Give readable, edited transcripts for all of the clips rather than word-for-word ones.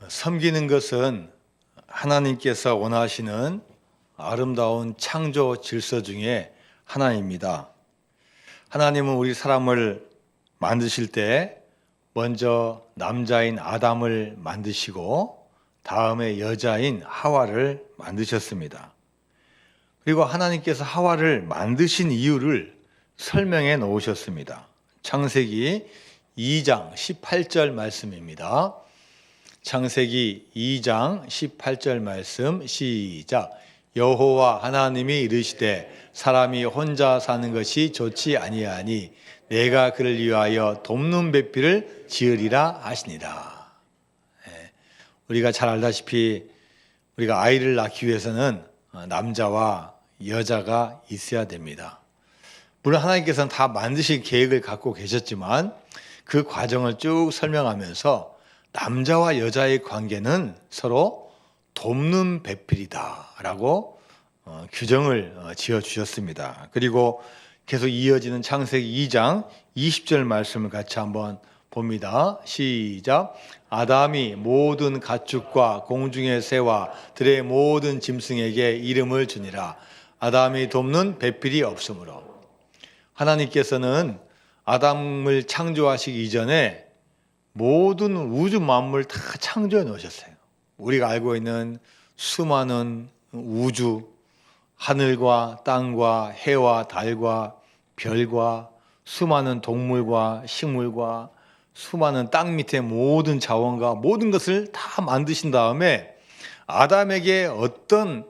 섬기는 것은 하나님께서 원하시는 아름다운 창조 질서 중에 하나입니다. 하나님은 우리 사람을 만드실 때 먼저 남자인 아담을 만드시고 다음에 여자인 하와를 만드셨습니다. 그리고 하나님께서 하와를 만드신 이유를 설명해 놓으셨습니다. 창세기 2장 18절 말씀입니다. 창세기 2장 18절 말씀 시작. 여호와 하나님이 이르시되 사람이 혼자 사는 것이 좋지 아니하니 내가 그를 위하여 돕는 배필을 지으리라 하시니라. 우리가 잘 알다시피 우리가 아이를 낳기 위해서는 남자와 여자가 있어야 됩니다. 물론 하나님께서는 다 만드실 계획을 갖고 계셨지만 그 과정을 쭉 설명하면서 남자와 여자의 관계는 서로 돕는 배필이다라고 규정을 지어주셨습니다. 그리고 계속 이어지는 창세기 2장 20절 말씀을 같이 한번 봅니다. 시작. 아담이 모든 가축과 공중의 새와 들의 모든 짐승에게 이름을 주니라. 아담이 돕는 배필이 없으므로. 하나님께서는 아담을 창조하시기 이전에 모든 우주 만물 다 창조해 놓으셨어요. 우리가 알고 있는 수많은 우주, 하늘과 땅과 해와 달과 별과 수많은 동물과 식물과 수많은 땅 밑의 모든 자원과 모든 것을 다 만드신 다음에 아담에게 어떤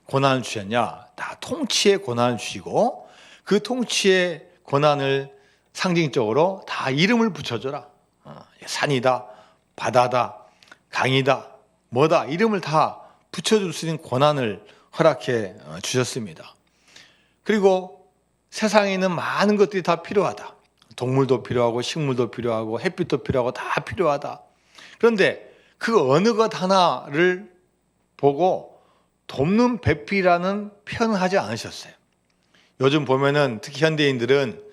권한을 주셨냐? 다 통치의 권한을 주시고 그 통치의 권한을 상징적으로 다 이름을 붙여줘라. 산이다, 바다다, 강이다, 뭐다 이름을 다 붙여줄 수 있는 권한을 허락해 주셨습니다. 그리고 세상에 있는 많은 것들이 다 필요하다. 동물도 필요하고 식물도 필요하고 햇빛도 필요하고 다 필요하다. 그런데 그 어느 것 하나를 보고 돕는 배필이라는 표현을 하지 않으셨어요. 요즘 보면은 특히 현대인들은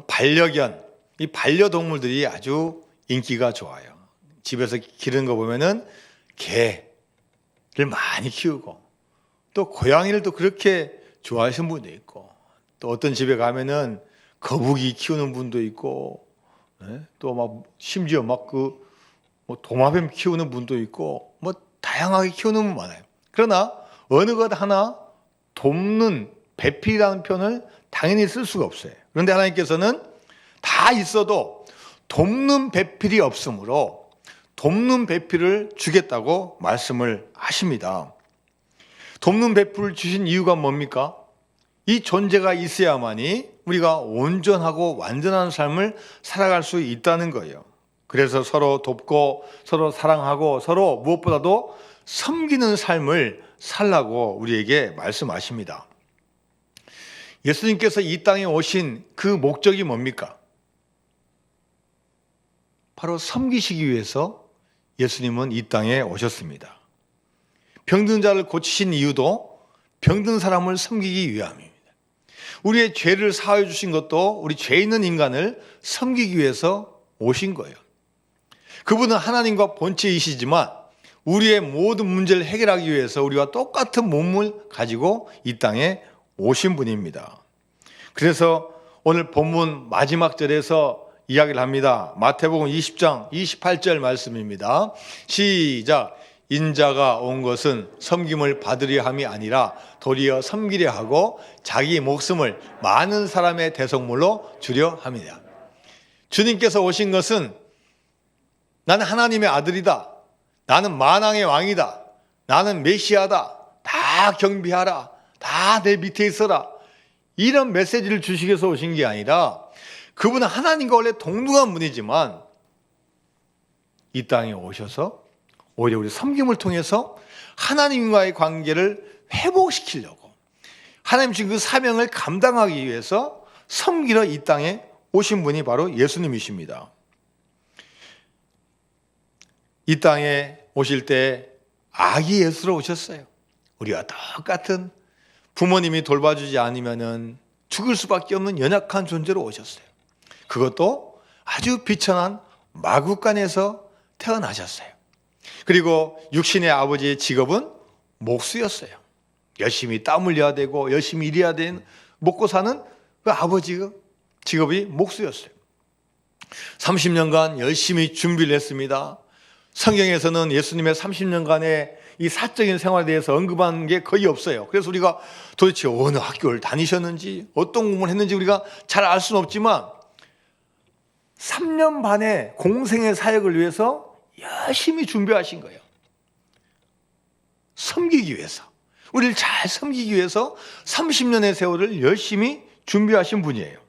반려견, 이 반려동물들이 아주 인기가 좋아요. 집에서 기르는 거 보면은 개를 많이 키우고 또 고양이를 또 그렇게 좋아하시는 분도 있고 또 어떤 집에 가면은 거북이 키우는 분도 있고 또 막 심지어 막 그 도마뱀 키우는 분도 있고 뭐 다양하게 키우는 분 많아요. 그러나 어느 것 하나 돕는 배필이라는 표현을 당연히 쓸 수가 없어요. 그런데 하나님께서는 다 있어도 돕는 배필이 없으므로 돕는 배필을 주겠다고 말씀을 하십니다. 돕는 배필을 주신 이유가 뭡니까? 이 존재가 있어야만이 우리가 온전하고 완전한 삶을 살아갈 수 있다는 거예요. 그래서 서로 돕고 서로 사랑하고 서로 무엇보다도 섬기는 삶을 살라고 우리에게 말씀하십니다. 예수님께서 이 땅에 오신 그 목적이 뭡니까? 바로 섬기시기 위해서 예수님은 이 땅에 오셨습니다. 병든 자를 고치신 이유도 병든 사람을 섬기기 위함입니다. 우리의 죄를 사하여 주신 것도 우리 죄 있는 인간을 섬기기 위해서 오신 거예요. 그분은 하나님과 본체이시지만 우리의 모든 문제를 해결하기 위해서 우리와 똑같은 몸을 가지고 이 땅에 오신 분입니다. 그래서 오늘 본문 마지막 절에서 이야기를 합니다. 마태복음 20장 28절 말씀입니다. 시작. 인자가 온 것은 섬김을 받으려 함이 아니라 도리어 섬기려 하고 자기 목숨을 많은 사람의 대속물로 주려 함이다. 주님께서 오신 것은 나는 하나님의 아들이다. 나는 만왕의 왕이다. 나는 메시아다. 다 경배하라. 다 내 밑에 있어라. 이런 메시지를 주시기 위해서 오신 게 아니라 그분은 하나님과 원래 동등한 분이지만 이 땅에 오셔서 오히려 우리 섬김을 통해서 하나님과의 관계를 회복시키려고 하나님 주신 그 사명을 감당하기 위해서 섬기러 이 땅에 오신 분이 바로 예수님이십니다. 이 땅에 오실 때 아기 예수로 오셨어요. 우리와 똑같은 부모님이 돌봐주지 않으면 죽을 수밖에 없는 연약한 존재로 오셨어요. 그것도 아주 비천한 마구간에서 태어나셨어요. 그리고 육신의 아버지의 직업은 목수였어요. 열심히 땀 흘려야 되고 열심히 일해야 되는, 먹고 사는 그 아버지가 직업이 목수였어요. 30년간 열심히 준비를 했습니다. 성경에서는 예수님의 30년간의 이 사적인 생활에 대해서 언급한 게 거의 없어요. 그래서 우리가 도대체 어느 학교를 다니셨는지 어떤 공부를 했는지 우리가 잘 알 수는 없지만 3년 반의 공생의 사역을 위해서 열심히 준비하신 거예요. 섬기기 위해서, 우리를 잘 섬기기 위해서 30년의 세월을 열심히 준비하신 분이에요.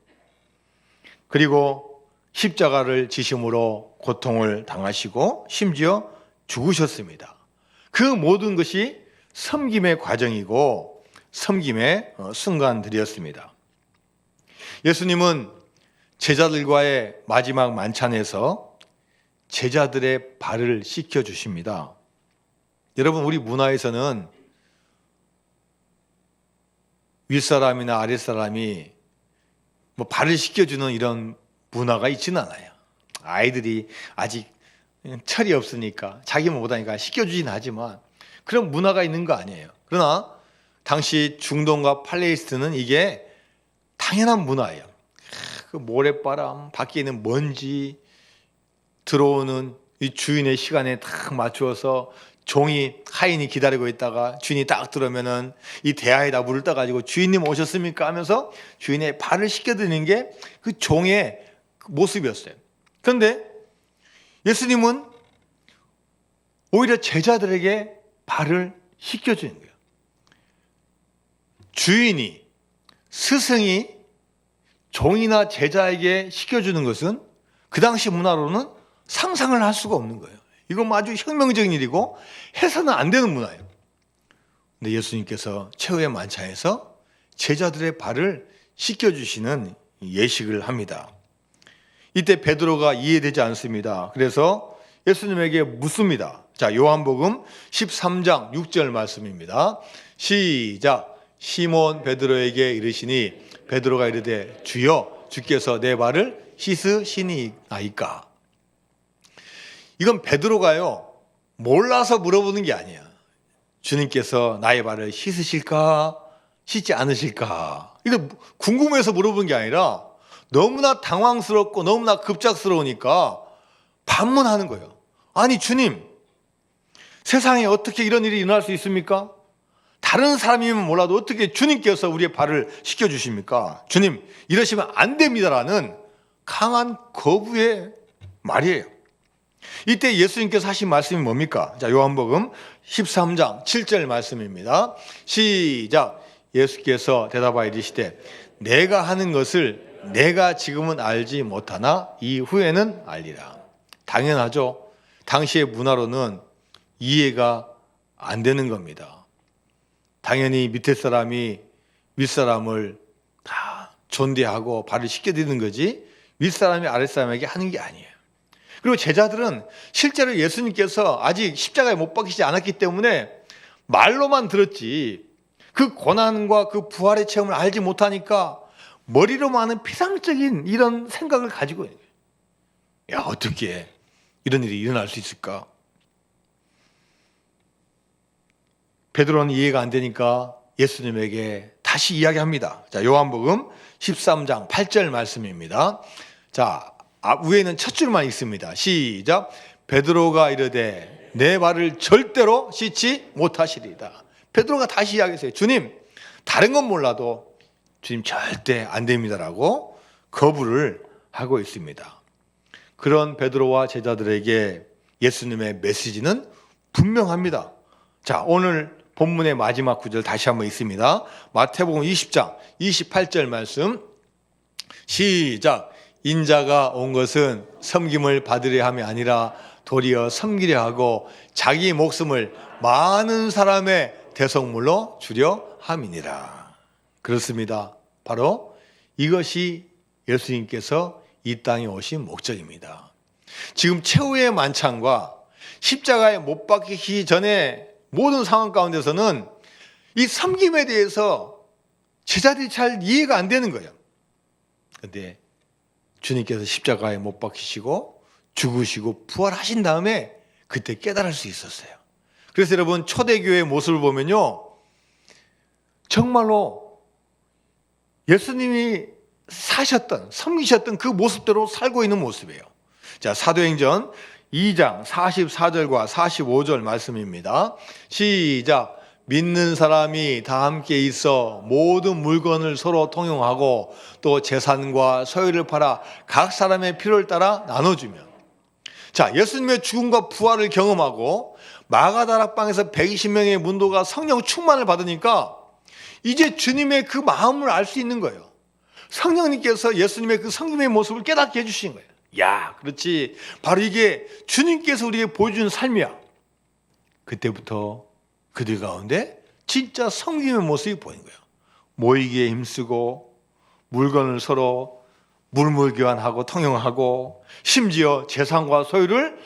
그리고 십자가를 지심으로 고통을 당하시고 심지어 죽으셨습니다. 그 모든 것이 섬김의 과정이고 섬김의 순간들이었습니다. 예수님은 제자들과의 마지막 만찬에서 제자들의 발을 씻겨 주십니다. 여러분, 우리 문화에서는 윗사람이나 아랫사람이 발을 씻겨주는 이런 문화가 있지는 않아요. 아이들이 아직 철이 없으니까 자기만 못하니까 씻겨주진 하지만 그런 문화가 있는 거 아니에요. 그러나 당시 중동과 팔레스타인은 이게 당연한 문화예요. 그 모래바람, 밖에 있는 먼지, 들어오는 이 주인의 시간에 딱 맞추어서 종이, 하인이 기다리고 있다가 주인이 딱 들어오면은 이 대야에다 물을 떠가지고 주인님 오셨습니까? 하면서 주인의 발을 씻겨드리는 게 그 종의 모습이었어요. 그런데 예수님은 오히려 제자들에게 발을 씻겨주는 거예요. 주인이, 스승이 종이나 제자에게 씻겨주는 것은 그 당시 문화로는 상상을 할 수가 없는 거예요. 이건 아주 혁명적인 일이고 해서는 안 되는 문화예요. 근데 예수님께서 최후의 만찬에서 제자들의 발을 씻겨주시는 예식을 합니다. 이때 베드로가 이해되지 않습니다. 그래서 예수님에게 묻습니다. 자, 요한복음 13장 6절 말씀입니다. 시작. 시몬 베드로에게 이르시니 베드로가 이르되 주여 주께서 내 발을 씻으시니이까. 이건 베드로가요 몰라서 물어보는 게 아니야. 주님께서 나의 발을 씻으실까 씻지 않으실까, 이거 궁금해서 물어보는 게 아니라 너무나 당황스럽고 너무나 급작스러우니까 반문하는 거예요. 아니 주님, 세상에 어떻게 이런 일이 일어날 수 있습니까? 다른 사람이면 몰라도 어떻게 주님께서 우리의 발을 씻겨주십니까? 주님, 이러시면 안 됩니다라는 강한 거부의 말이에요. 이때 예수님께서 하신 말씀이 뭡니까? 자, 요한복음 13장 7절 말씀입니다. 시작. 예수께서 대답하여 이르시되 내가 하는 것을 내가 지금은 알지 못하나 이후에는 알리라. 당연하죠. 당시의 문화로는 이해가 안 되는 겁니다. 당연히 밑에 사람이 윗사람을 다 존대하고 발을 씻겨드리는 거지 윗사람이 아랫사람에게 하는 게 아니에요. 그리고 제자들은 실제로 예수님께서 아직 십자가에 못 박히지 않았기 때문에 말로만 들었지 그 고난과 그 부활의 체험을 알지 못하니까 머리로만 하는 피상적인 이런 생각을 가지고 있는 거예요. 야, 어떻게 이런 일이 일어날 수 있을까? 베드로는 이해가 안 되니까 예수님에게 다시 이야기합니다. 자, 요한복음 13장 8절 말씀입니다. 자, 위에는 첫 줄만 있습니다. 시작. 베드로가 이르되 내 발을 절대로 씻지 못하시리다. 베드로가 다시 이야기했어요. 주님, 다른 건 몰라도 주님 절대 안 됩니다라고 거부를 하고 있습니다. 그런 베드로와 제자들에게 예수님의 메시지는 분명합니다. 자, 오늘 본문의 마지막 구절 다시 한번 있습니다. 마태복음 20장 28절 말씀. 시작. 인자가 온 것은 섬김을 받으려 함이 아니라 도리어 섬기려 하고 자기 목숨을 많은 사람의 대속물로 주려 함이니라. 그렇습니다. 바로 이것이 예수님께서 이 땅에 오신 목적입니다. 지금 최후의 만찬과 십자가에 못 박히기 전에 모든 상황 가운데서는 이 섬김에 대해서 제자들이 잘 이해가 안 되는 거예요. 그런데 주님께서 십자가에 못 박히시고 죽으시고 부활하신 다음에 그때 깨달을 수 있었어요. 그래서 여러분 초대교회의 모습을 보면요, 정말로 예수님이 사셨던, 섬기셨던 그 모습대로 살고 있는 모습이에요. 자, 사도행전 2장 44절과 45절 말씀입니다. 시작. 믿는 사람이 다 함께 있어 모든 물건을 서로 통용하고 또 재산과 소유를 팔아 각 사람의 필요를 따라 나눠주며. 자, 예수님의 죽음과 부활을 경험하고 마가다락방에서 120명의 문도가 성령 충만을 받으니까 이제 주님의 그 마음을 알 수 있는 거예요. 성령님께서 예수님의 그 성김의 모습을 깨닫게 해주신 거예요. 야, 그렇지. 바로 이게 주님께서 우리에게 보여주는 삶이야. 그때부터 그들 가운데 진짜 성김의 모습이 보이는 거예요. 모이기에 힘쓰고 물건을 서로 물물 교환하고 통용하고 심지어 재산과 소유를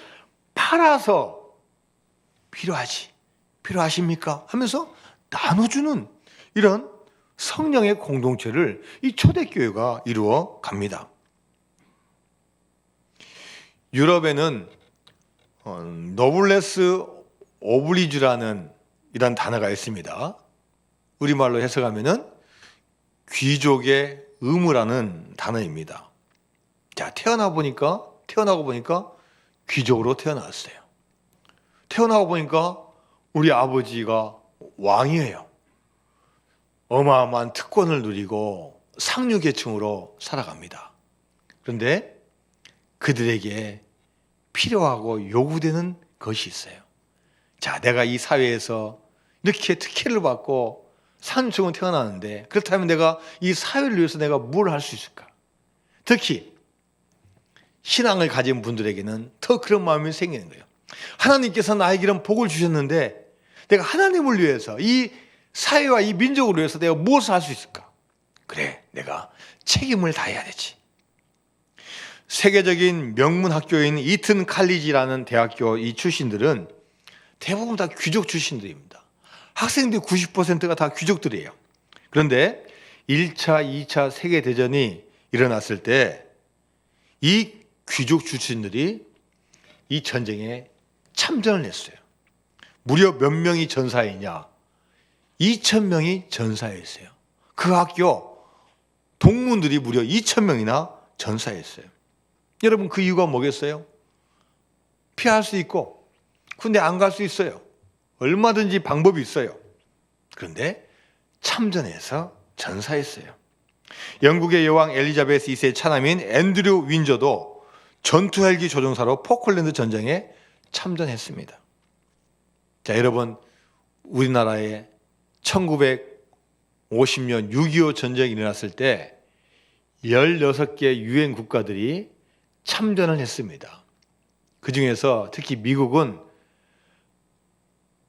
팔아서 필요하십니까? 하면서 나눠주는 이런 성령의 공동체를 이 초대교회가 이루어 갑니다. 유럽에는 노블레스 오블리주라는 이런 단어가 있습니다. 우리말로 해석하면은 귀족의 의무라는 단어입니다. 자, 태어나고 보니까 귀족으로 태어났어요. 태어나고 보니까 우리 아버지가 왕이에요. 어마어마한 특권을 누리고 상류계층으로 살아갑니다. 그런데 그들에게 필요하고 요구되는 것이 있어요. 자, 내가 이 사회에서 이렇게 특혜를 받고 상류층으로 태어났는데 그렇다면 내가 이 사회를 위해서 내가 뭘 할 수 있을까? 특히 신앙을 가진 분들에게는 더 그런 마음이 생기는 거예요. 하나님께서 나에게 이런 복을 주셨는데 내가 하나님을 위해서 이 사회와 이 민족을 위해서 내가 무엇을 할 수 있을까? 그래, 내가 책임을 다해야 되지. 세계적인 명문 학교인 이튼 칼리지라는 대학교 이 출신들은 대부분 다 귀족 출신들입니다. 학생들 90%가 다 귀족들이에요. 그런데 1차, 2차 세계대전이 일어났을 때 이 귀족 출신들이 이 전쟁에 참전을 했어요. 무려 몇 명이 전사했냐? 2,000명이 전사했어요. 그 학교 동문들이 무려 2,000명이나 전사했어요. 여러분, 그 이유가 뭐겠어요? 피할 수 있고 군대 안 갈 수 있어요. 얼마든지 방법이 있어요. 그런데 참전해서 전사했어요. 영국의 여왕 엘리자베스 2세의 차남인 앤드류 윈저도 전투 헬기 조종사로 포클랜드 전쟁에 참전했습니다. 자, 여러분, 우리나라에 1950년 6.25 전쟁이 일어났을 때 16개 유엔 국가들이 참전을 했습니다. 그 중에서 특히 미국은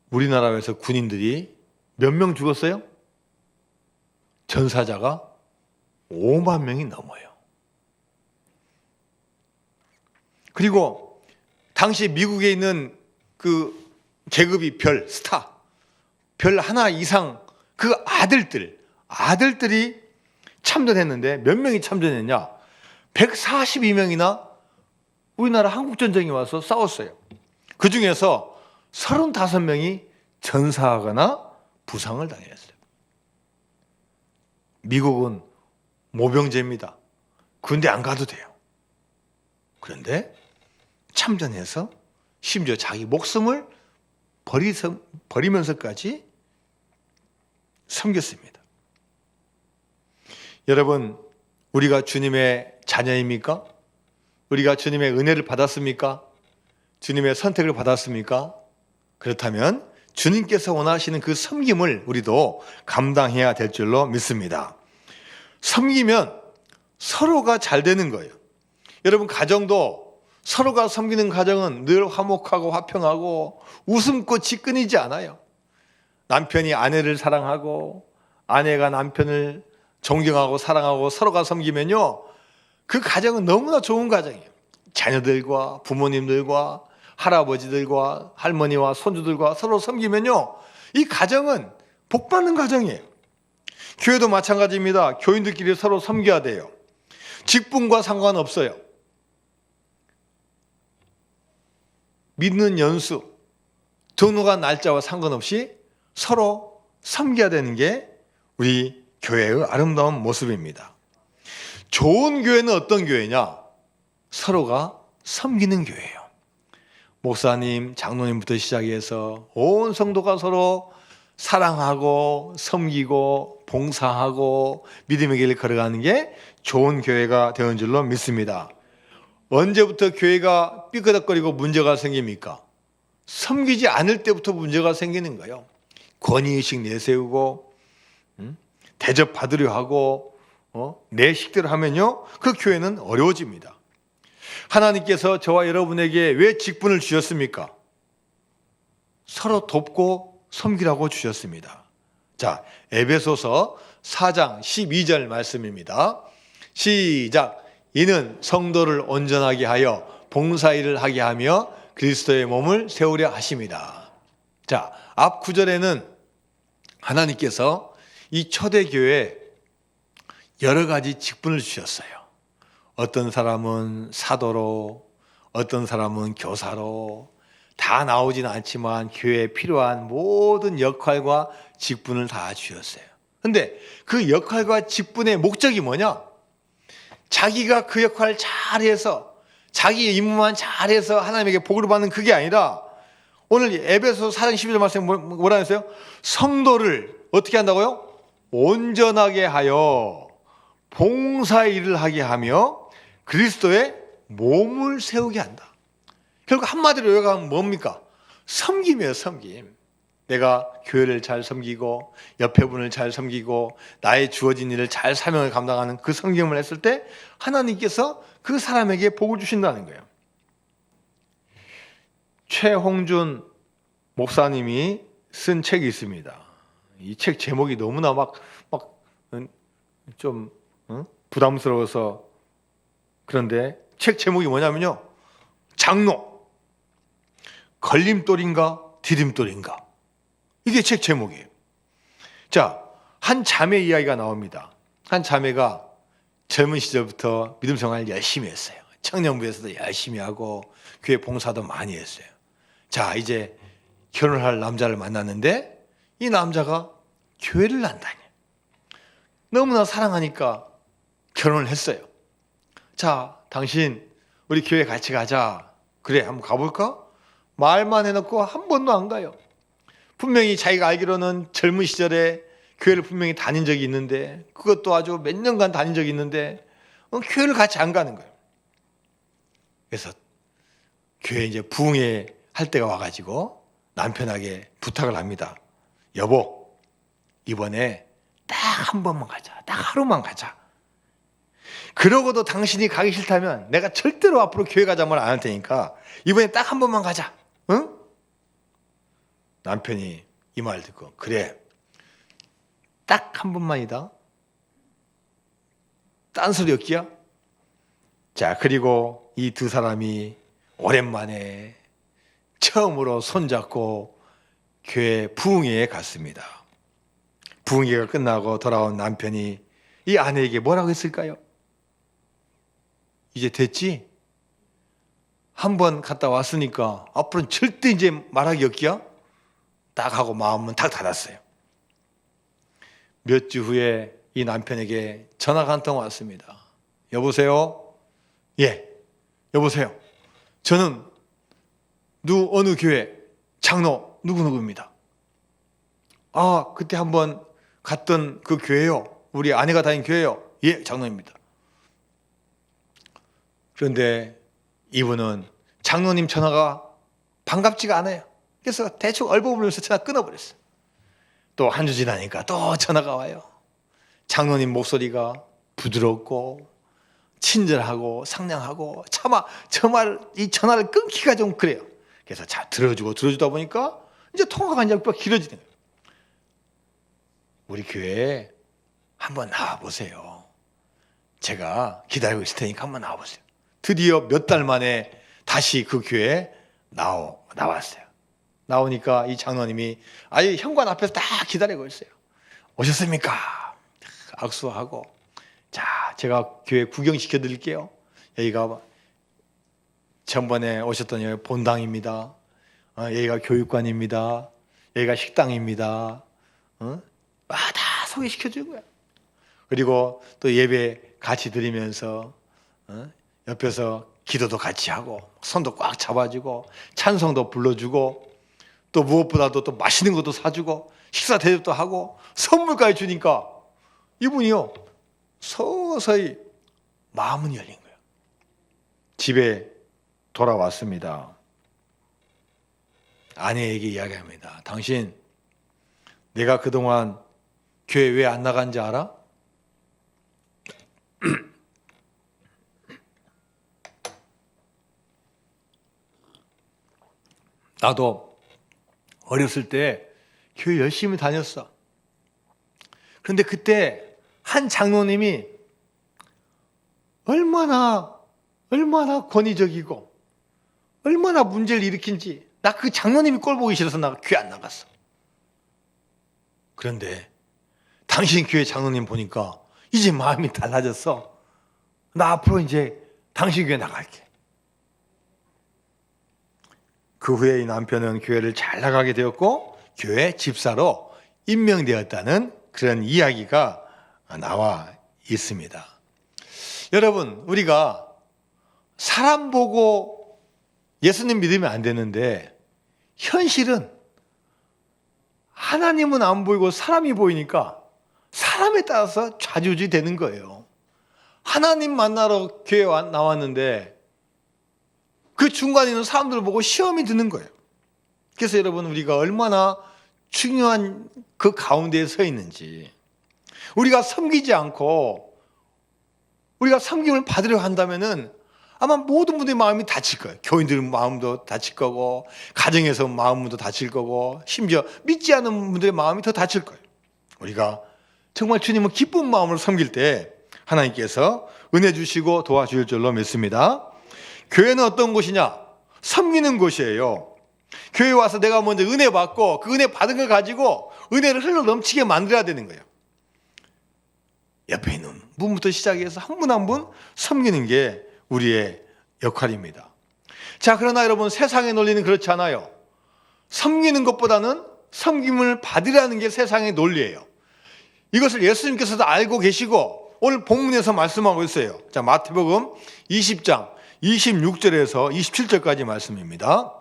우리나라에서 군인들이 몇 명 죽었어요? 전사자가 5만 명이 넘어요. 그리고 당시 미국에 있는 그 계급이 별, 스타, 별 하나 이상 그 아들들이 참전했는데 몇 명이 참전했냐? 142명이나 우리나라 한국전쟁에 와서 싸웠어요. 그 중에서 35명이 전사하거나 부상을 당했어요. 미국은 모병제입니다. 군대 안 가도 돼요. 그런데 참전해서 심지어 자기 목숨을 버리면서까지 섬겼습니다. 여러분, 우리가 주님의 자녀입니까? 우리가 주님의 은혜를 받았습니까? 주님의 선택을 받았습니까? 그렇다면 주님께서 원하시는 그 섬김을 우리도 감당해야 될 줄로 믿습니다. 섬기면 서로가 잘 되는 거예요. 여러분, 가정도 서로가 섬기는 가정은 늘 화목하고 화평하고 웃음꽃이 끊이지 않아요. 남편이 아내를 사랑하고 아내가 남편을 존경하고 사랑하고 서로가 섬기면요, 그 가정은 너무나 좋은 가정이에요. 자녀들과 부모님들과 할아버지들과 할머니와 손주들과 서로 섬기면요, 이 가정은 복받는 가정이에요. 교회도 마찬가지입니다. 교인들끼리 서로 섬겨야 돼요. 직분과 상관없어요. 믿는 연수, 등록한 날짜와 상관없이 서로 섬겨야 되는 게 우리 교회의 아름다운 모습입니다. 좋은 교회는 어떤 교회냐? 서로가 섬기는 교회예요. 목사님, 장로님부터 시작해서 온 성도가 서로 사랑하고 섬기고 봉사하고 믿음의 길을 걸어가는 게 좋은 교회가 되는 줄로 믿습니다. 언제부터 교회가 삐그덕거리고 문제가 생깁니까? 섬기지 않을 때부터 문제가 생기는 거예요. 권위의식 내세우고 대접받으려 하고 내 식대로 하면요, 그 교회는 어려워집니다. 하나님께서 저와 여러분에게 왜 직분을 주셨습니까? 서로 돕고 섬기라고 주셨습니다. 자, 에베소서 4장 12절 말씀입니다. 시작. 이는 성도를 온전하게 하여 봉사일을 하게 하며 그리스도의 몸을 세우려 하심이다. 자, 앞 구절에는 하나님께서 이 초대교회에 여러 가지 직분을 주셨어요. 어떤 사람은 사도로, 어떤 사람은 교사로, 다 나오지는 않지만 교회에 필요한 모든 역할과 직분을 다 주셨어요. 근데 그 역할과 직분의 목적이 뭐냐? 자기가 그 역할을 잘해서 자기의 임무만 잘해서 하나님에게 복을 받는 그게 아니라 오늘 에베소 4장 12절 말씀에 뭐라 했어요? 성도를 어떻게 한다고요? 온전하게 하여 봉사일을 하게 하며 그리스도의 몸을 세우게 한다. 결국 한마디로 요약하면 뭡니까? 섬김이에요, 섬김. 내가 교회를 잘 섬기고 옆에 분을 잘 섬기고 나의 주어진 일을 잘 사명을 감당하는 그 섬김을 했을 때 하나님께서 그 사람에게 복을 주신다는 거예요. 최홍준 목사님이 쓴 책이 있습니다. 이 책 제목이 너무나 좀 부담스러워서 그런데 책 제목이 뭐냐면요, 장로 걸림돌인가 디딤돌인가, 이게 책 제목이에요. 자, 한 자매 이야기가 나옵니다. 한 자매가 젊은 시절부터 믿음 생활을 열심히 했어요. 청년부에서도 열심히 하고 교회 봉사도 많이 했어요. 자, 이제 결혼할 남자를 만났는데 이 남자가 교회를 안 다녀. 너무나 사랑하니까 결혼을 했어요. 자, 당신 우리 교회 같이 가자. 그래, 한번 가볼까? 말만 해놓고 한 번도 안 가요. 분명히 자기가 알기로는 젊은 시절에 교회를 분명히 다닌 적이 있는데, 그것도 아주 몇 년간 다닌 적이 있는데 교회를 같이 안 가는 거예요. 그래서 교회 이제 부흥회 할 때가 와가지고 남편에게 부탁을 합니다. 여보, 이번에 딱 한 번만 가자. 딱 하루만 가자. 그러고도 당신이 가기 싫다면 내가 절대로 앞으로 교회 가자 말 안 할 테니까 이번에 딱 한 번만 가자. 응? 남편이 이 말 듣고, 그래, 딱 한 번만이다. 딴소리 없기야? 자, 그리고 이 두 사람이 오랜만에 처음으로 손잡고 교회 부흥회에 갔습니다. 부흥회가 끝나고 돌아온 남편이 이 아내에게 뭐라고 했을까요? 이제 됐지? 한 번 갔다 왔으니까 앞으로는 절대 이제 말하기 없기야? 딱 하고 마음은 탁 닫았어요. 몇 주 후에 이 남편에게 전화가 한 통 왔습니다. 여보세요? 예, 여보세요. 저는 어느 교회 장로 누구누구입니다. 아, 그때 한번 갔던 그 교회요. 우리 아내가 다닌 교회요. 예, 장로입니다. 그런데 이분은 장로님 전화가 반갑지가 않아요. 그래서 대충 얼버무리면서 전화 끊어버렸어요. 또 한 주 지나니까 또 전화가 와요. 장로님 목소리가 부드럽고 친절하고 상냥하고 차마 정말 이 전화를 끊기가 좀 그래요. 그래서 자, 들어주다 보니까 이제 통화가 이제 길어지는 거예요. 우리 교회에 한번 나와보세요. 제가 기다리고 있을 테니까 한번 나와보세요. 드디어 몇 달 만에 다시 그 교회에 나왔어요. 나오니까 이 장로님이 아예 현관 앞에서 딱 기다리고 있어요. 오셨습니까? 악수하고, 자, 제가 교회 구경시켜 드릴게요. 여기가 전번에 오셨던 여기 본당입니다. 여기가 교육관입니다. 여기가 식당입니다. 다 소개시켜주는 거야. 그리고 또 예배 같이 드리면서 옆에서 기도도 같이 하고 손도 꽉 잡아주고 찬송도 불러주고 또 무엇보다도 또 맛있는 것도 사주고 식사 대접도 하고 선물까지 주니까 이분이요 서서히 마음은 열린 거예요. 집에 돌아왔습니다. 아내에게 이야기합니다. 당신 내가 그동안 교회 왜 안 나간지 알아? 나도 어렸을 때 교회 열심히 다녔어. 그런데 그때 한 장로님이 얼마나 권위적이고 얼마나 문제를 일으킨지 나 그 장로님이 꼴 보기 싫어서 나 교회 안 나갔어. 그런데 당신 교회 장로님 보니까 이제 마음이 달라졌어. 나 앞으로 이제 당신 교회 나갈게. 그 후에 이 남편은 교회를 잘 나가게 되었고 교회 집사로 임명되었다는 그런 이야기가 나와 있습니다. 여러분, 우리가 사람 보고 예수님 믿으면 안 되는데 현실은 하나님은 안 보이고 사람이 보이니까 사람에 따라서 좌지우지 되는 거예요. 하나님 만나러 교회 나왔는데 그 중간에 있는 사람들을 보고 시험이 드는 거예요. 그래서 여러분, 우리가 얼마나 중요한 그 가운데에 서 있는지, 우리가 섬기지 않고 우리가 섬김을 받으려 한다면은 아마 모든 분들의 마음이 다칠 거예요. 교인들 마음도 다칠 거고, 가정에서 마음도 다칠 거고, 심지어 믿지 않는 분들의 마음이 더 다칠 거예요. 우리가 정말 주님을 기쁜 마음으로 섬길 때 하나님께서 은혜 주시고 도와주실 줄로 믿습니다. 교회는 어떤 곳이냐? 섬기는 곳이에요. 교회 와서 내가 먼저 은혜 받고 그 은혜 받은 걸 가지고 은혜를 흘러 넘치게 만들어야 되는 거예요. 옆에 있는 분부터 시작해서 한 분 한 분 섬기는 게 우리의 역할입니다. 자, 그러나 여러분, 세상의 논리는 그렇지 않아요. 섬기는 것보다는 섬김을 받으라는 게 세상의 논리예요. 이것을 예수님께서도 알고 계시고 오늘 본문에서 말씀하고 있어요. 자, 마태복음 20장 26절에서 27절까지 말씀입니다.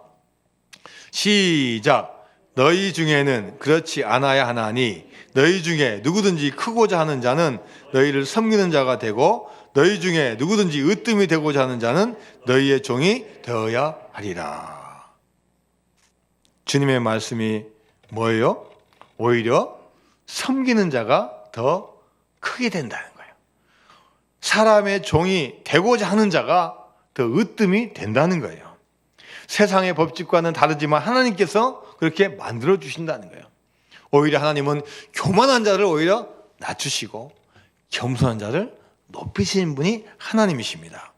시작. 너희 중에는 그렇지 않아야 하나니 너희 중에 누구든지 크고자 하는 자는 너희를 섬기는 자가 되고 너희 중에 누구든지 으뜸이 되고자 하는 자는 너희의 종이 되어야 하리라. 주님의 말씀이 뭐예요? 오히려 섬기는 자가 더 크게 된다는 거예요. 사람의 종이 되고자 하는 자가 더 으뜸이 된다는 거예요. 세상의 법칙과는 다르지만 하나님께서 그렇게 만들어 주신다는 거예요. 오히려 하나님은 교만한 자를 오히려 낮추시고 겸손한 자를 높이시는 분이 하나님이십니다.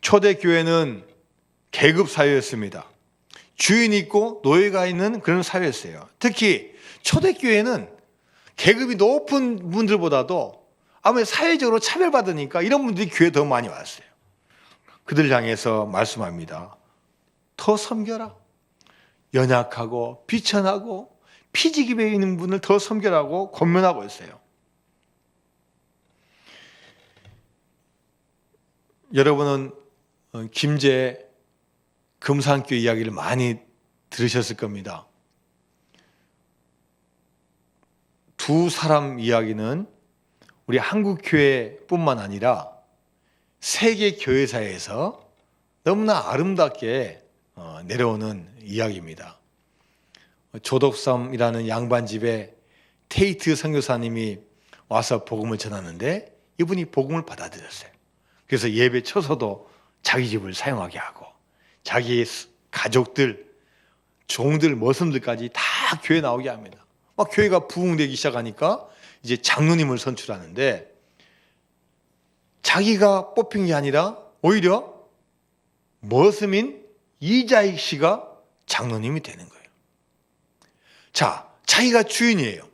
초대교회는 계급 사회였습니다. 주인이 있고 노예가 있는 그런 사회였어요. 특히 초대교회는 계급이 높은 분들보다도 아무래도 사회적으로 차별받으니까 이런 분들이 교회에 더 많이 왔어요. 그들 향해서 말씀합니다. 더 섬겨라. 연약하고 비천하고 피지기에 있는 분을 더 섬겨라고 권면하고 있어요. 여러분은 김제 금산교회 이야기를 많이 들으셨을 겁니다. 두 사람 이야기는 우리 한국 교회뿐만 아니라 세계 교회사에서 너무나 아름답게 내려오는 이야기입니다. 조덕삼이라는 양반집에 테이트 선교사님이 와서 복음을 전하는데 이분이 복음을 받아들였어요. 그래서 예배 쳐서도 자기 집을 사용하게 하고 자기의 가족들, 종들, 머슴들까지 다 교회 나오게 합니다. 막 교회가 부흥되기 시작하니까 이제 장로님을 선출하는데 자기가 뽑힌 게 아니라 오히려 머슴인 이자익 씨가 장로님이 되는 거예요. 자, 자기가 주인이에요.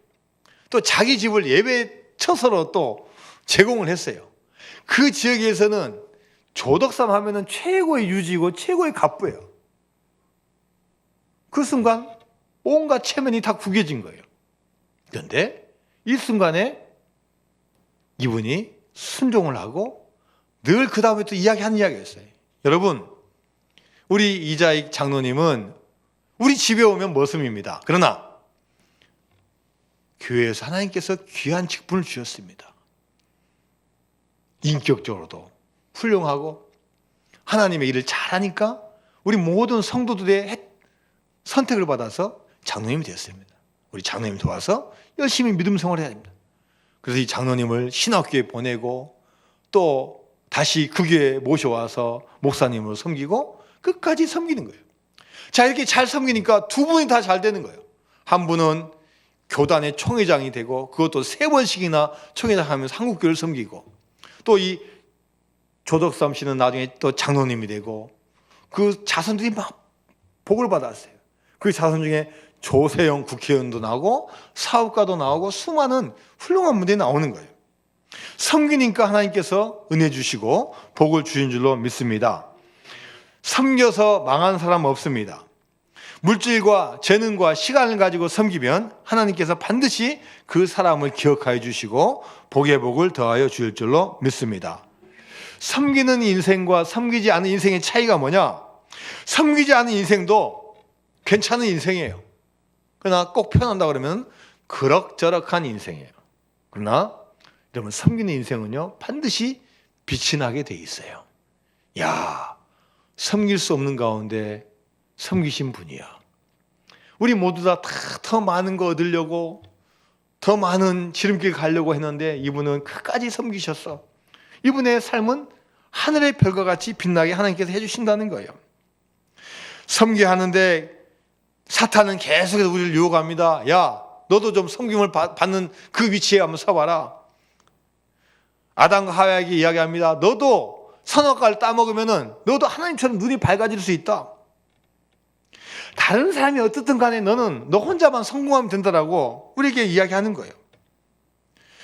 또 자기 집을 예배 처소로 또 제공을 했어요. 그 지역에서는 조덕삼 하면은 최고의 유지고 최고의 갑부예요. 그 순간 온갖 체면이 다 구겨진 거예요. 그런데 이 순간에 이분이 순종을 하고 늘 그 다음에 또 이야기하는 이야기였어요. 여러분, 우리 이자익 장로님은 우리 집에 오면 머슴입니다. 그러나 교회에서 하나님께서 귀한 직분을 주셨습니다. 인격적으로도 훌륭하고 하나님의 일을 잘하니까 우리 모든 성도들의 선택을 받아서 장로님이 되었습니다. 우리 장로님 도와서 열심히 믿음 생활을 해야 됩니다. 그래서 이 장로님을 신학교에 보내고 또 다시 그 교회에 모셔와서 목사님으로 섬기고 끝까지 섬기는 거예요. 자, 이렇게 잘 섬기니까 두 분이 다 잘 되는 거예요. 한 분은 교단의 총회장이 되고 그것도 3번씩이나 총회장 하면서 한국교회를 섬기고 또 이 조덕삼 씨는 나중에 또 장로님이 되고 그 자손들이 막 복을 받았어요. 그 자손 중에 조세영 국회의원도 나오고 사업가도 나오고 수많은 훌륭한 분들이 나오는 거예요. 섬기니까 하나님께서 은혜 주시고 복을 주신 줄로 믿습니다. 섬겨서 망한 사람 없습니다. 물질과 재능과 시간을 가지고 섬기면 하나님께서 반드시 그 사람을 기억하여 주시고 복의 복을 더하여 주실 줄로 믿습니다. 섬기는 인생과 섬기지 않은 인생의 차이가 뭐냐? 섬기지 않은 인생도 괜찮은 인생이에요. 그러나 꼭 표현한다 그러면 그럭저럭한 인생이에요. 그러나 여러분, 섬기는 인생은요 반드시 빛이 나게 돼 있어요. 야, 섬길 수 없는 가운데 섬기신 분이야. 우리 모두 다 더 많은 거 얻으려고 더 많은 지름길 가려고 했는데 이분은 끝까지 섬기셨어. 이분의 삶은 하늘의 별과 같이 빛나게 하나님께서 해주신다는 거예요. 섬기하는데 사탄은 계속해서 우리를 유혹합니다. 야, 너도 좀 섬김을 받는 그 위치에 한번 서봐라. 아담과 하와에게 이야기합니다. 너도 선악과를 따먹으면은 너도 하나님처럼 눈이 밝아질 수 있다. 다른 사람이 어떻든 간에 너 혼자만 성공하면 된다라고 우리에게 이야기하는 거예요.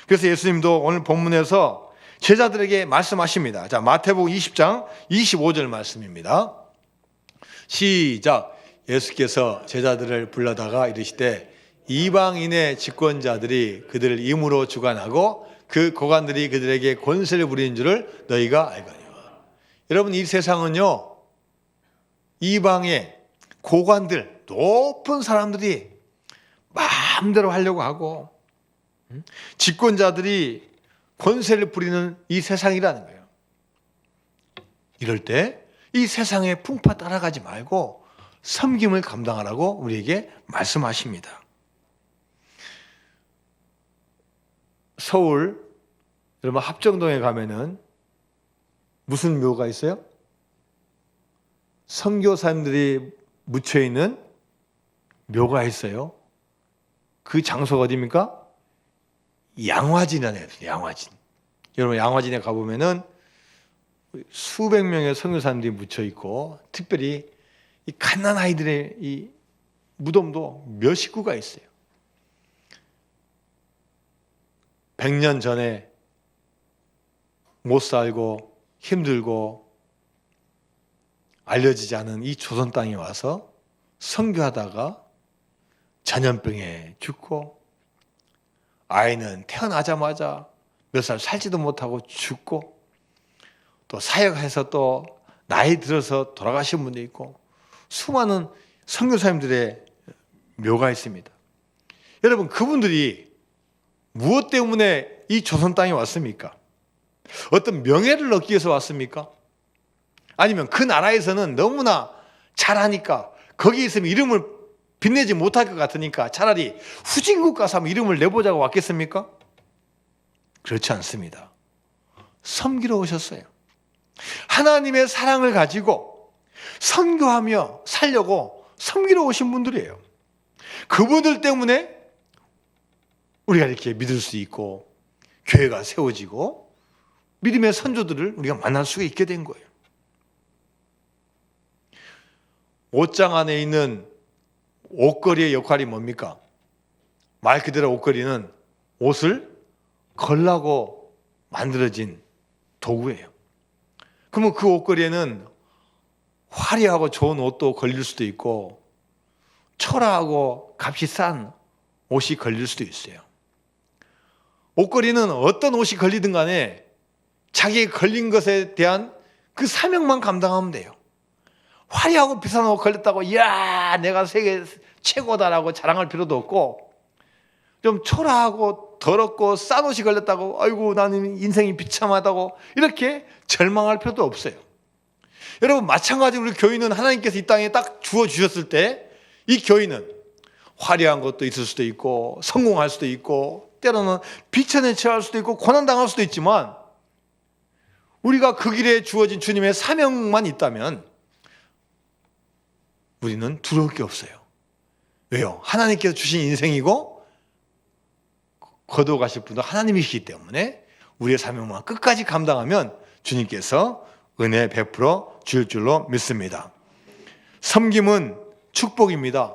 그래서 예수님도 오늘 본문에서 제자들에게 말씀하십니다. 자, 마태복음 20장 25절 말씀입니다. 시작. 예수께서 제자들을 불러다가 이르시되 이방인의 집권자들이 그들을 임으로 주관하고 그 고관들이 그들에게 권세를 부리는 줄을 너희가 알거니와. 여러분, 이 세상은요 이방의 고관들, 높은 사람들이 마음대로 하려고 하고 집권자들이 권세를 부리는 이 세상이라는 거예요. 이럴 때 이 세상의 풍파 따라가지 말고 섬김을 감당하라고 우리에게 말씀하십니다. 서울 여러분 합정동에 가면은 무슨 묘가 있어요? 선교사님들이 묻혀 있는 묘가 있어요. 그 장소가 어디입니까? 양화진이라는 데요. 양화진. 여러분 양화진에 가보면은 수백 명의 선교사님들이 묻혀 있고 특별히 이 갓난 아이들의 이 무덤도 몇 식구가 있어요. 100년 전에 못 살고 힘들고 알려지지 않은 이 조선 땅에 와서 선교하다가 전염병에 죽고 아이는 태어나자마자 몇 살 살지도 못하고 죽고 또 사역해서 또 나이 들어서 돌아가신 분도 있고 수많은 선교사님들의 묘가 있습니다. 여러분, 그분들이 무엇 때문에 이 조선 땅에 왔습니까? 어떤 명예를 얻기 위해서 왔습니까? 아니면 그 나라에서는 너무나 잘하니까 거기 있으면 이름을 빛내지 못할 것 같으니까 차라리 후진국 가서 한번 이름을 내보자고 왔겠습니까? 그렇지 않습니다. 섬기러 오셨어요. 하나님의 사랑을 가지고 선교하며 살려고 섬기러 오신 분들이에요. 그분들 때문에 우리가 이렇게 믿을 수 있고 교회가 세워지고 믿음의 선조들을 우리가 만날 수가 있게 된 거예요. 옷장 안에 있는 옷걸이의 역할이 뭡니까? 말 그대로 옷걸이는 옷을 걸라고 만들어진 도구예요. 그러면 그 옷걸이에는 화려하고 좋은 옷도 걸릴 수도 있고 초라하고 값이 싼 옷이 걸릴 수도 있어요. 옷걸이는 어떤 옷이 걸리든 간에 자기의 걸린 것에 대한 그 사명만 감당하면 돼요. 화려하고 비싼 옷 걸렸다고 이야 내가 세계 최고다라고 자랑할 필요도 없고, 좀 초라하고 더럽고 싼 옷이 걸렸다고 아이고 나는 인생이 비참하다고 이렇게 절망할 필요도 없어요. 여러분, 마찬가지로 우리 교인은 하나님께서 이 땅에 딱 주어주셨을 때 이 교인은 화려한 것도 있을 수도 있고 성공할 수도 있고 때로는 비천에 처할 수도 있고 고난당할 수도 있지만, 우리가 그 길에 주어진 주님의 사명만 있다면 우리는 두려울 게 없어요. 왜요? 하나님께서 주신 인생이고 거두어 가실 분도 하나님이시기 때문에 우리의 사명만 끝까지 감당하면 주님께서 은혜 베풀어 줄 줄로 믿습니다. 섬김은 축복입니다.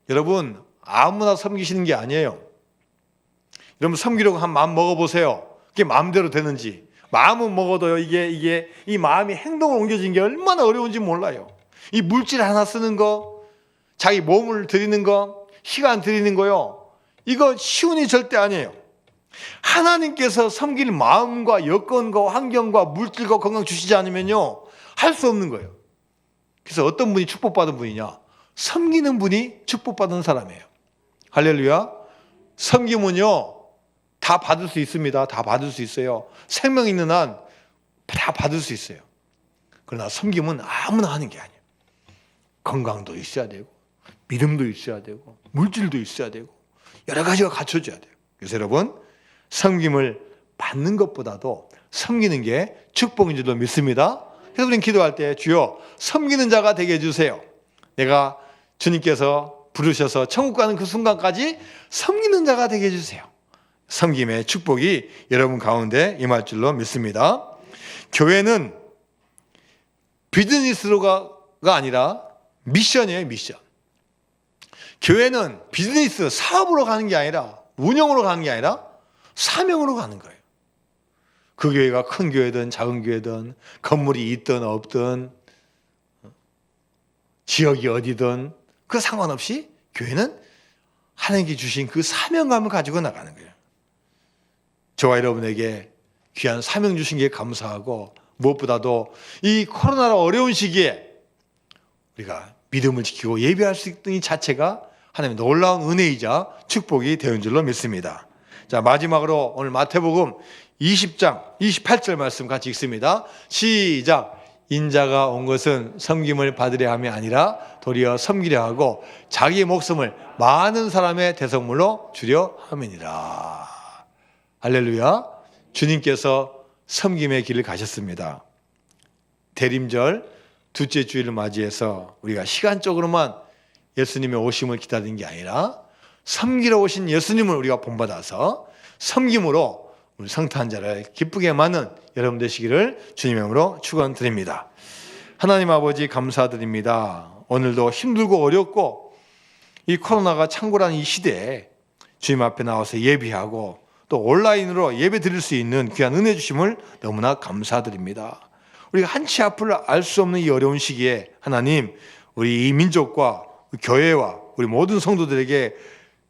여러분, 아무나 섬기시는 게 아니에요. 여러분, 섬기려고 한 마음 먹어보세요. 그게 마음대로 되는지. 마음은 먹어도요, 이게 이 마음이 행동으로 옮겨진 게 얼마나 어려운지 몰라요. 이 물질 하나 쓰는 거, 자기 몸을 드리는 거, 시간 드리는 거요, 이거 쉬운 일이 절대 아니에요. 하나님께서 섬길 마음과 여건과 환경과 물질과 건강 주시지 않으면요, 할 수 없는 거예요. 그래서 어떤 분이 축복받은 분이냐? 섬기는 분이 축복받은 사람이에요. 할렐루야. 섬김은요, 다 받을 수 있습니다. 다 받을 수 있어요. 생명 있는 한 다 받을 수 있어요. 그러나 섬김은 아무나 하는 게 아니에요. 건강도 있어야 되고 믿음도 있어야 되고 물질도 있어야 되고 여러 가지가 갖춰져야 돼요. 그래서 여러분, 섬김을 받는 것보다도 섬기는 게 축복인 줄로 믿습니다. 그래서 우리는 기도할 때 주여 섬기는 자가 되게 해주세요. 내가 주님께서 부르셔서 천국 가는 그 순간까지 섬기는 자가 되게 해주세요. 섬김의 축복이 여러분 가운데 임할 줄로 믿습니다. 교회는 비즈니스로가 아니라 미션이에요. 미션. 교회는 비즈니스, 사업으로 가는 게 아니라 운영으로 가는 게 아니라 사명으로 가는 거예요. 그 교회가 큰 교회든 작은 교회든 건물이 있든 없든 지역이 어디든 그 상관없이 교회는 하나님께 주신 그 사명감을 가지고 나가는 거예요. 저와 여러분에게 귀한 사명 주신 게 감사하고, 무엇보다도 이 코로나로 어려운 시기에 우리가 믿음을 지키고 예배할 수 있는 이 자체가 하나님의 놀라운 은혜이자 축복이 되는 줄로 믿습니다. 자, 마지막으로 오늘 마태복음 20장 28절 말씀 같이 읽습니다. 시작. 인자가 온 것은 섬김을 받으려 함이 아니라 도리어 섬기려 하고 자기의 목숨을 많은 사람의 대성물로 주려 함이니라. 할렐루야. 주님께서 섬김의 길을 가셨습니다. 대림절 둘째 주일을 맞이해서 우리가 시간적으로만 예수님의 오심을 기다리는 게 아니라 섬기러 오신 예수님을 우리가 본받아서 섬김으로 우리 성탄 자를 기쁘게 맞는 여러분 되시기를 주님의 이름으로 축원드립니다. 하나님 아버지 감사드립니다. 오늘도 힘들고 어렵고 이 코로나가 창궐한 이 시대에 주님 앞에 나와서 예배하고 또 온라인으로 예배 드릴 수 있는 귀한 은혜 주심을 너무나 감사드립니다. 우리가 한치 앞을 알 수 없는 이 어려운 시기에 하나님, 우리 이 민족과 교회와 우리 모든 성도들에게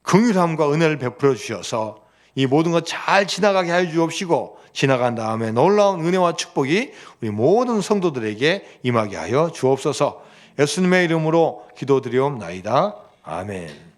긍휼함과 은혜를 베풀어 주셔서 이 모든 것 잘 지나가게 하여 주옵시고, 지나간 다음에 놀라운 은혜와 축복이 우리 모든 성도들에게 임하게 하여 주옵소서. 예수님의 이름으로 기도드리옵나이다. 아멘.